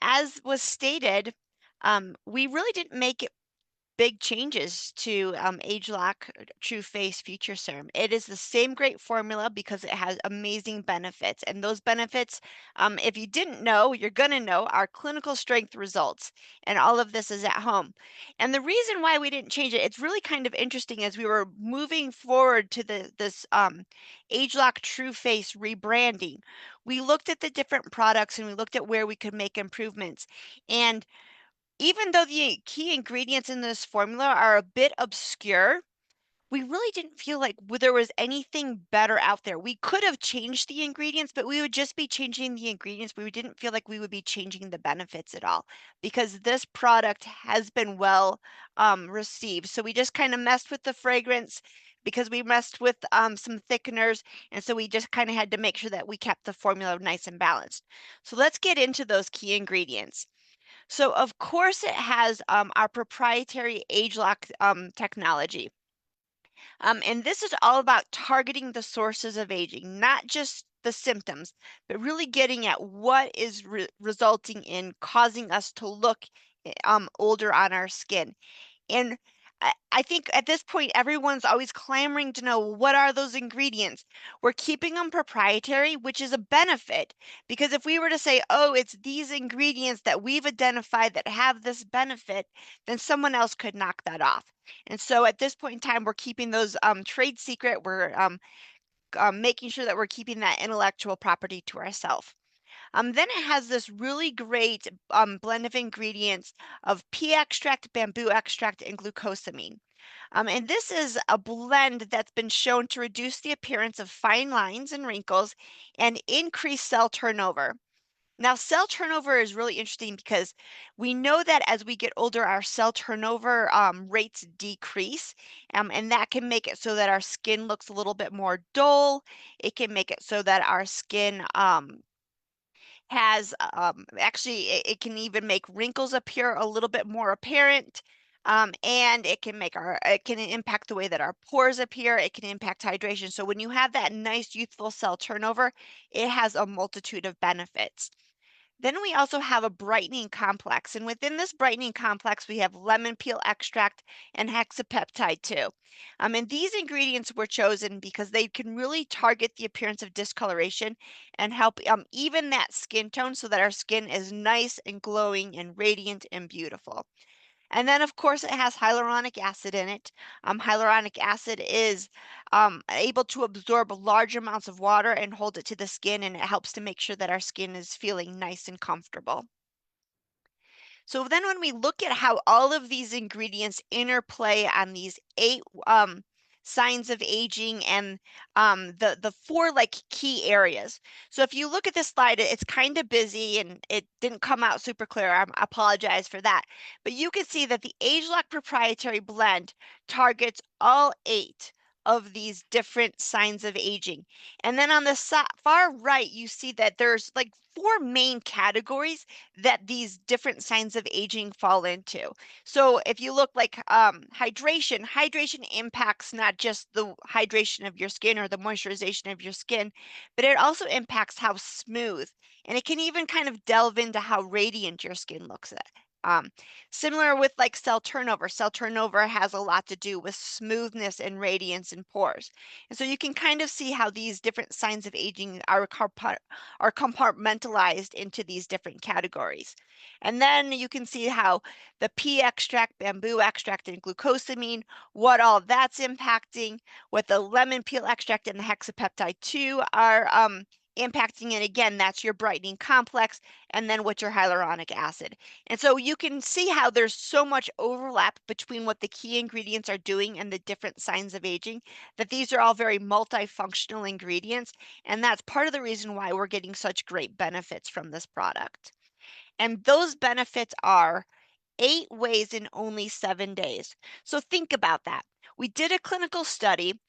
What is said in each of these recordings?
As was stated, we really didn't make big changes to ageLOC True Face Future Serum. It is the same great formula because it has amazing benefits. And those benefits, if you didn't know, you're going to know, are clinical strength results. And all of this is at home. And the reason why we didn't change it, it's really kind of interesting as we were moving forward to this ageLOC True Face rebranding. We looked at the different products and we looked at where we could make improvements. And even though the key ingredients in this formula are a bit obscure, we really didn't feel like there was anything better out there. We could have changed the ingredients, but we would just be changing the ingredients. We didn't feel like we would be changing the benefits at all because this product has been well received. So we just kind of messed with the fragrance because we messed with some thickeners. And so we just kind of had to make sure that we kept the formula nice and balanced. So let's get into those key ingredients. So of course it has our proprietary age-lock technology. And this is all about targeting the sources of aging, not just the symptoms, but really getting at what is resulting in causing us to look older on our skin. And I think at this point, everyone's always clamoring to know what are those ingredients. We're keeping them proprietary, which is a benefit because if we were to say, oh, it's these ingredients that we've identified that have this benefit, then someone else could knock that off. And so at this point in time, we're keeping those trade secret. We're making sure that we're keeping that intellectual property to ourselves. Then it has this really great blend of ingredients of pea extract, bamboo extract, and glucosamine. And this is a blend that's been shown to reduce the appearance of fine lines and wrinkles and increase cell turnover. Now, cell turnover is really interesting because we know that as we get older, our cell turnover rates decrease, and that can make it so that our skin looks a little bit more dull. It can make it so that our skin has actually it can even make wrinkles appear a little bit more apparent. And it can impact the way that our pores appear. It can impact hydration. So when you have that nice youthful cell turnover, it has a multitude of benefits. Then we also have a brightening complex, and within this brightening complex, we have lemon peel extract and hexapeptide too. And these ingredients were chosen because they can really target the appearance of discoloration and help even that skin tone so that our skin is nice and glowing and radiant and beautiful. And then, of course, it has hyaluronic acid in it. Hyaluronic acid is able to absorb large amounts of water and hold it to the skin, and it helps to make sure that our skin is feeling nice and comfortable. So then when we look at how all of these ingredients interplay on these eight signs of aging and the four like key areas. So if you look at this slide, it's kind of busy and it didn't come out super clear. I apologize for that. But you can see that the ageLOC proprietary blend targets all eight of these different signs of aging. And then on the far right, you see that there's like four main categories that these different signs of aging fall into. So if you look like hydration impacts not just the hydration of your skin or the moisturization of your skin, but it also impacts how smooth, and it can even kind of delve into how radiant your skin looks at. Um, Similar with like cell turnover. Cell turnover has a lot to do with smoothness and radiance in pores. And so you can kind of see how these different signs of aging are compartmentalized into these different categories. And then you can see how the pea extract, bamboo extract, and glucosamine, what all that's impacting, what the lemon peel extract and the hexapeptide 2 are impacting. And again, that's your brightening complex, and then what's your hyaluronic acid. And so you can see how there's so much overlap between what the key ingredients are doing and the different signs of aging, that these are all very multifunctional ingredients. And that's part of the reason why we're getting such great benefits from this product. And those benefits are 8 ways in only 7 days. So think about that. We did a clinical study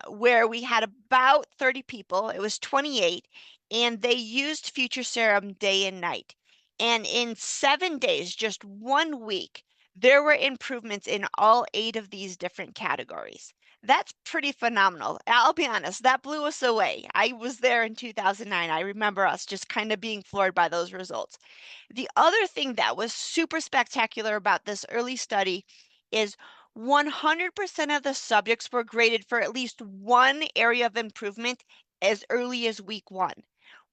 where we had about 30 people, it was 28, and they used Future Serum day and night. And in 7 days, just 1 week, there were improvements in all 8 of these different categories. That's pretty phenomenal. I'll be honest, that blew us away. I was there in 2009. I remember us just kind of being floored by those results. The other thing that was super spectacular about this early study is 100% of the subjects were graded for at least one area of improvement as early as week one.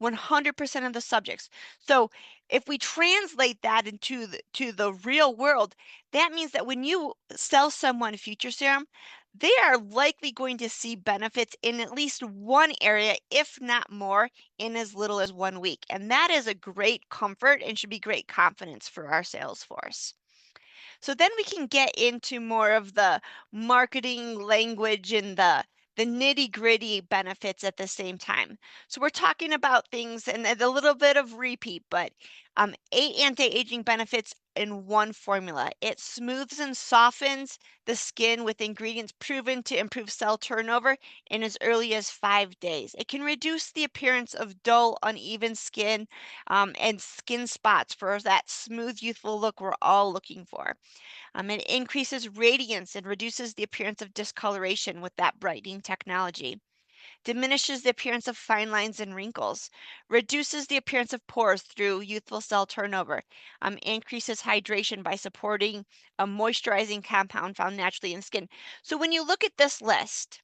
100% of the subjects. So if we translate that into to the real world, that means that when you sell someone Future Serum, they are likely going to see benefits in at least one area, if not more, in as little as 1 week. And that is a great comfort and should be great confidence for our sales force. So then we can get into more of the marketing language and the nitty-gritty benefits at the same time. So we're talking about things and a little bit of repeat, but 8 anti-aging benefits in one formula. It smooths and softens the skin with ingredients proven to improve cell turnover in as early as 5 days. It can reduce the appearance of dull, uneven skin and skin spots for that smooth, youthful look we're all looking for. It increases radiance and reduces the appearance of discoloration with that brightening technology. Diminishes the appearance of fine lines and wrinkles. Reduces the appearance of pores through youthful cell turnover. Increases hydration by supporting a moisturizing compound found naturally in skin. So when you look at this list,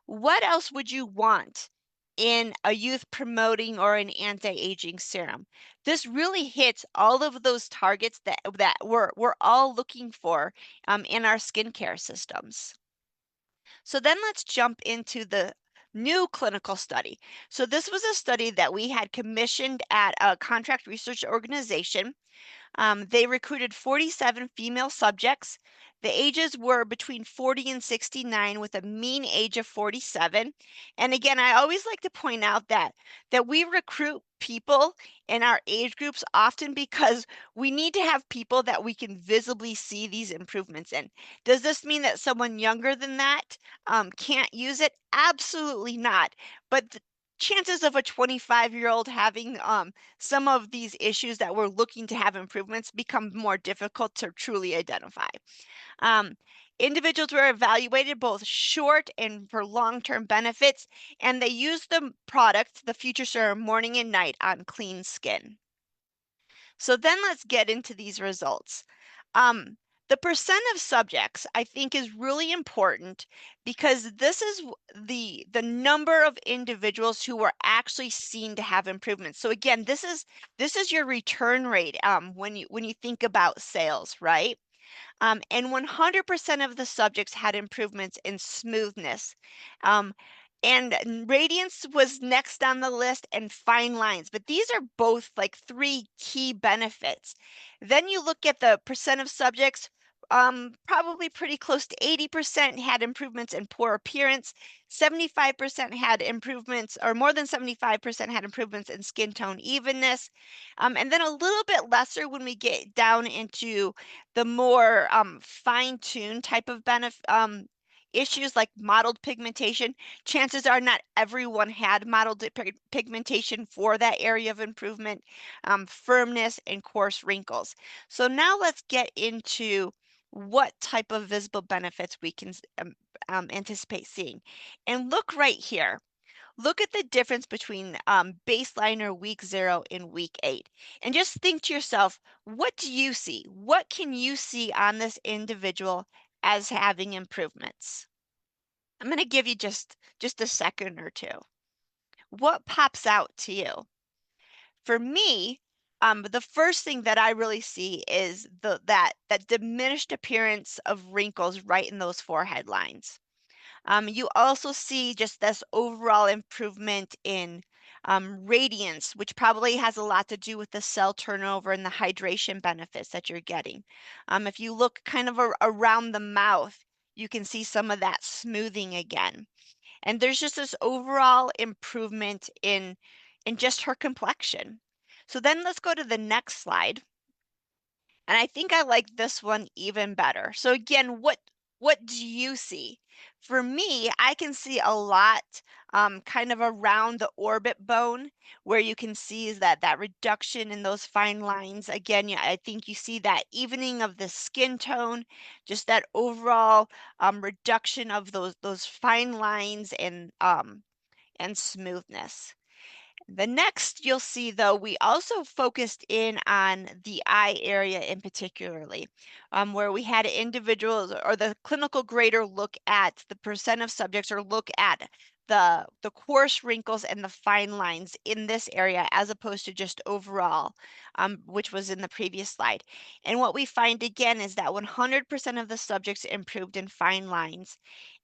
what else would you want in a youth promoting or an anti-aging serum? This really hits all of those targets that we're all looking for in our skincare systems. So then let's jump into the new clinical study. So this was a study that we had commissioned at a contract research organization. They recruited 47 female subjects. The ages were between 40 and 69 with a mean age of 47. And again, I always like to point out that we recruit people in our age groups often because we need to have people that we can visibly see these improvements in. Does this mean that someone younger than that can't use it? Absolutely not. But the chances of a 25-year-old having some of these issues that we're looking to have improvements become more difficult to truly identify. Um, Individuals were evaluated both short and for long-term benefits, and they used the product, the Future Serum, morning and night on clean skin. So then let's get into these results. The percent of subjects I think is really important because this is the number of individuals who were actually seen to have improvements. So again, this is your return rate when you think about sales, right? And 100% of the subjects had improvements in smoothness. Um, and radiance was next on the list and fine lines, but these are both like three key benefits. Then you look at the percent of subjects, probably pretty close to 80% had improvements in poor appearance, 75% had improvements, or more than 75% had improvements in skin tone evenness, and then a little bit lesser when we get down into the more fine-tuned type of issues like mottled pigmentation. Chances are not everyone had mottled pigmentation for that area of improvement, firmness, and coarse wrinkles. So now let's get into what type of visible benefits we can anticipate seeing. And look right here. Look at the difference between baseline or week 0 and week 8. And just think to yourself, what do you see? What can you see on this individual as having improvements? I'm going to give you just a second or two. What pops out to you? For me, the first thing that I really see is that diminished appearance of wrinkles right in those forehead lines. You also see just this overall improvement in radiance, which probably has a lot to do with the cell turnover and the hydration benefits that you're getting. If you look kind of around the mouth, you can see some of that smoothing again. And there's just this overall improvement in just her complexion. So then let's go to the next slide. And I think I like this one even better. So again, What do you see? For me, I can see a lot kind of around the orbit bone where you can see is that reduction in those fine lines. Again, yeah, I think you see that evening of the skin tone, just that overall reduction of those fine lines and smoothness. The next you'll see though, we also focused in on the eye area in particularly, where we had individuals or the clinical grader look at the percent of subjects or look at the coarse wrinkles and the fine lines in this area as opposed to just overall, which was in the previous slide. And what we find again is that 100% of the subjects improved in fine lines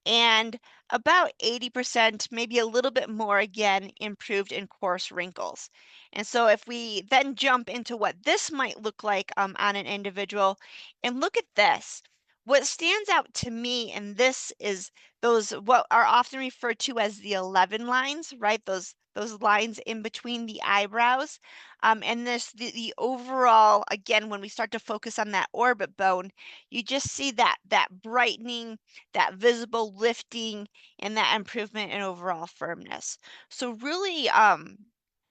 and about 80%, maybe a little bit more again, improved in coarse wrinkles. And so if we then jump into what this might look like on an individual, and look at this. What stands out to me in this is those what are often referred to as the 11 lines, right? Those lines in between the eyebrows. And the overall, again, when we start to focus on that orbit bone, you just see that brightening, that visible lifting, and that improvement in overall firmness. So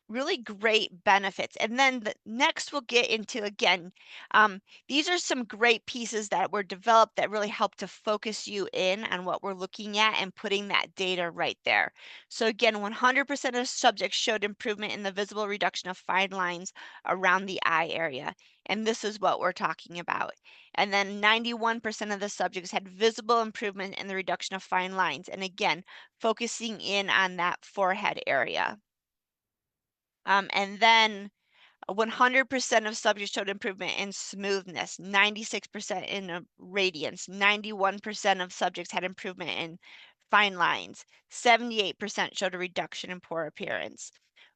really great benefits. And then the next we'll get into again, these are some great pieces that were developed that really help to focus you in on what we're looking at and putting that data right there. So again, 100% of subjects showed improvement in the visible reduction of fine lines around the eye area. And this is what we're talking about. And then 91% of the subjects had visible improvement in the reduction of fine lines. And again, focusing in on that forehead area. And then 100% of subjects showed improvement in smoothness, 96% in radiance, 91% of subjects had improvement in fine lines, 78% showed a reduction in poor appearance.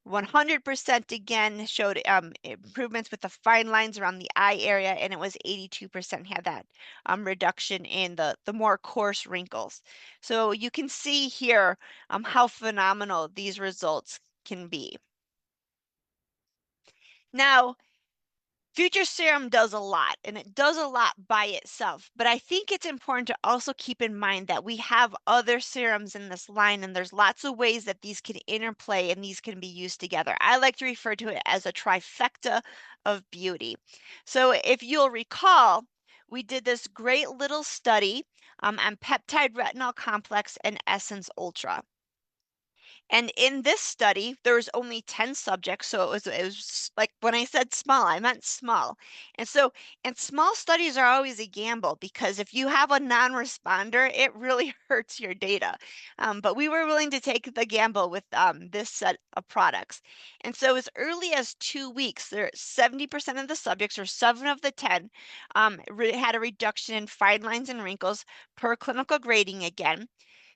100% again showed improvements with the fine lines around the eye area, and it was 82% had that reduction in the more coarse wrinkles. So you can see here how phenomenal these results can be. Now, Future Serum does a lot, and it does a lot by itself, but I think it's important to also keep in mind that we have other serums in this line, and there's lots of ways that these can interplay and these can be used together. I like to refer to it as a trifecta of beauty. So if you'll recall, we did this great little study on peptide retinol complex and Essence Ultra. And in this study, there was only 10 subjects, so it was like when I said small, I meant small. And small studies are always a gamble because if you have a non-responder, it really hurts your data. But we were willing to take the gamble with this set of products. And so as early as 2 weeks, 70% of the subjects, or 7 of the 10, had a reduction in fine lines and wrinkles per clinical grading again.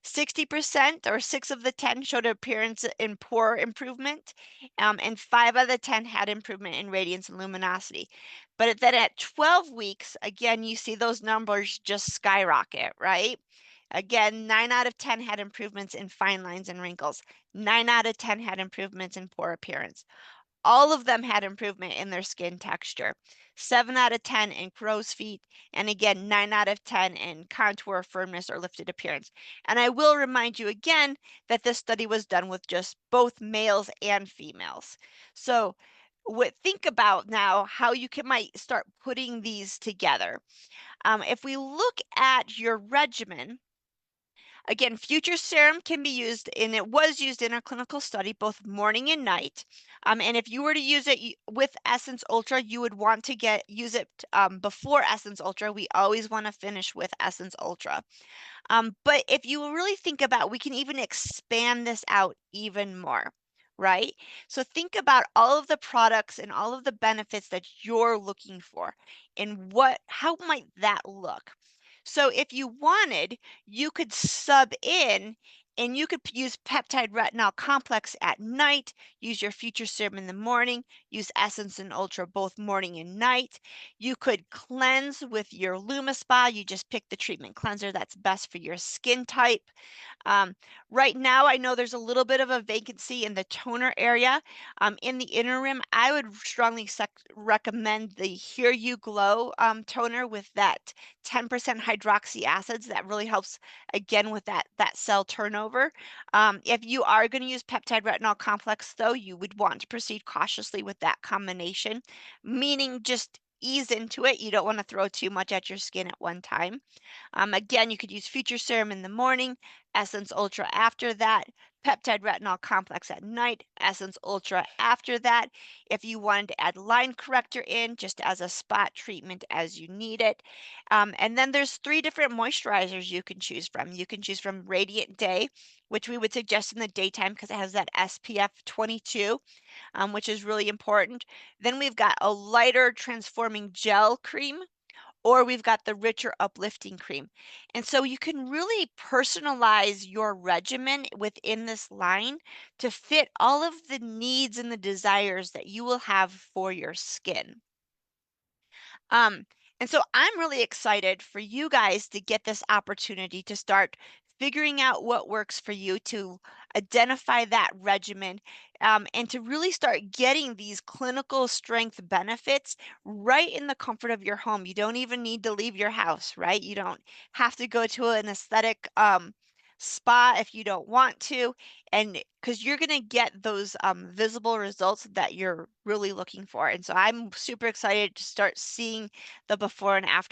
60% or 6 of the 10 showed appearance in poor improvement, and 5 out of the 10 had improvement in radiance and luminosity. But then at 12 weeks, again, you see those numbers just skyrocket, right? Again, 9 out of 10 had improvements in fine lines and wrinkles. 9 out of 10 had improvements in poor appearance. All of them had improvement in their skin texture. 7 out of 10 in crow's feet, and again, 9 out of 10 in contour, firmness, or lifted appearance. And I will remind you again that this study was done with just both males and females. So think about now how you might start putting these together. If we look at your regimen, again, Future Serum can be used, and it was used in a clinical study, both morning and night. And if you were to use it with Essence Ultra, you would want to use it before Essence Ultra. We always want to finish with Essence Ultra. But if you really think about, we can even expand this out even more, right? So think about all of the products and all of the benefits that you're looking for, and how might that look? So if you wanted, you could sub in And you could use peptide retinol complex at night, use your future serum in the morning, use Essence and Ultra both morning and night. You could cleanse with your LumiSpa. You just pick the treatment cleanser that's best for your skin type. Um, right now, I know there's a little bit of a vacancy in the toner area. In the interim, I would strongly recommend the Here You Glow toner with that 10% hydroxy acids. That really helps again with that cell turnover. If you are going to use peptide retinol complex, though, you would want to proceed cautiously with that combination, meaning just ease into it. You don't want to throw too much at your skin at one time. Again, you could use Future Serum in the morning, Essence Ultra after that, Peptide Retinol Complex at night, Essence Ultra after that. If you wanted to add line corrector in just as a spot treatment as you need it. And then there's 3 different moisturizers you can choose from. You can choose from Radiant Day, which we would suggest in the daytime because it has that SPF 22, which is really important. Then we've got a lighter transforming gel cream, or we've got the richer uplifting cream. And so you can really personalize your regimen within this line to fit all of the needs and the desires that you will have for your skin. Um, and so I'm really excited for you guys to get this opportunity to start figuring out what works for you, to identify that regimen, and to really start getting these clinical strength benefits right in the comfort of your home. You don't even need to leave your house, right? You don't have to go to an aesthetic spa if you don't want to, and because you're going to get those visible results that you're really looking for. And so I'm super excited to start seeing the before and after